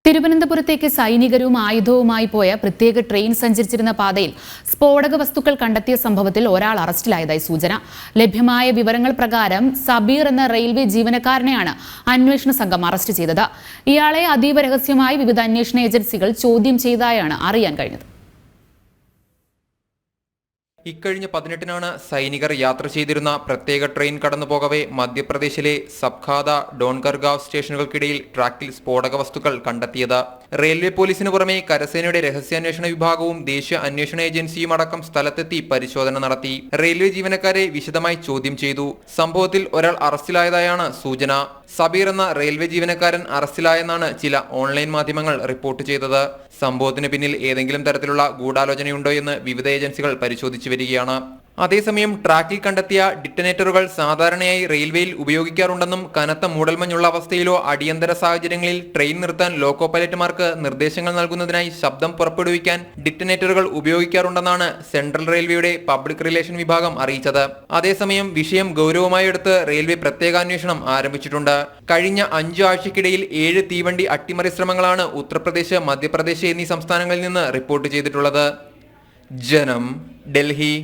തിരുവനന്തപുരത്തേക്ക് സൈനികരും ആയുധവുമായി പോയ പ്രത്യേക ട്രെയിൻ സഞ്ചരിച്ചിരുന്ന പാതയിൽ സ്ഫോടക വസ്തുക്കൾ കണ്ടെത്തിയ സംഭവത്തിൽ ഒരാൾ അറസ്റ്റിലായതായി സൂചന. ലഭ്യമായ വിവരങ്ങൾ പ്രകാരം സബീർ എന്ന റെയിൽവേ ജീവനക്കാരനെയാണ് അന്വേഷണ സംഘം അറസ്റ്റ് ചെയ്തത്. ഇയാളെ അതീവ രഹസ്യമായി വിവിധ അന്വേഷണ ഏജൻസികൾ ചോദ്യം ചെയ്തതായാണ് അറിയാൻ കഴിഞ്ഞത്. ഇക്കഴിഞ്ഞ 18-നാണ് സൈനികർ യാത്ര ചെയ്തിരുന്ന പ്രത്യേക ട്രെയിൻ കടന്നുപോകവെ മധ്യപ്രദേശിലെ സബ്ഖാദ, ഡോൺഗർഗാവ് സ്റ്റേഷനുകൾക്കിടയിൽ ട്രാക്കിൽ സ്ഫോടക വസ്തുക്കൾ കണ്ടെത്തിയത്. റെയിൽവേ പോലീസിന് പുറമെ കരസേനയുടെ രഹസ്യാന്വേഷണ വിഭാഗവും ദേശീയ അന്വേഷണ ഏജൻസിയും അടക്കം സ്ഥലത്തെത്തി പരിശോധന നടത്തി. റെയിൽവേ ജീവനക്കാരെ വിശദമായി ചോദ്യം ചെയ്തു. സംഭവത്തിൽ ഒരാൾ അറസ്റ്റിലായതായാണ് സൂചന. സബീർ എന്ന റെയിൽവേ ജീവനക്കാരൻ അറസ്റ്റിലായെന്നാണ് ചില ഓൺലൈൻ മാധ്യമങ്ങൾ റിപ്പോർട്ട് ചെയ്തത്. സംഭവത്തിന് പിന്നിൽ ഏതെങ്കിലും തരത്തിലുള്ള ഗൂഢാലോചനയുണ്ടോ എന്ന് വിവിധ ഏജൻസികൾ പരിശോധിച്ചു വരികയാണ്. അതേസമയം ട്രാക്കിൽ കണ്ടെത്തിയ ഡിറ്റനേറ്ററുകൾ സാധാരണയായി റെയിൽവേയിൽ ഉപയോഗിക്കാറുണ്ടെന്നും കനത്ത മൂടൽമഞ്ഞുള്ള അവസ്ഥയിലോ അടിയന്തര സാഹചര്യങ്ങളിൽ ട്രെയിൻ നിർത്താൻ ലോക്കോ പൈലറ്റുമാർക്ക് നിർദ്ദേശങ്ങൾ നൽകുന്നതിനായി ശബ്ദം പുറപ്പെടുവിക്കാൻ ഡിറ്റനേറ്ററുകൾ ഉപയോഗിക്കാറുണ്ടെന്നാണ് സെൻട്രൽ റെയിൽവേയുടെ പബ്ലിക് റിലേഷൻ വിഭാഗം അറിയിച്ചത്. അതേസമയം വിഷയം ഗൗരവമായി എടുത്ത് റെയിൽവേ പ്രത്യേകാന്വേഷണം ആരംഭിച്ചിട്ടുണ്ട്. കഴിഞ്ഞ 5 ആഴ്ചക്കിടയിൽ 7 തീവണ്ടി അട്ടിമറി ശ്രമങ്ങളാണ് ഉത്തർപ്രദേശ്, മധ്യപ്രദേശ് എന്നീ സംസ്ഥാനങ്ങളിൽ നിന്ന് റിപ്പോർട്ട് ചെയ്തിട്ടുള്ളത്. ജനം, ഡൽഹി.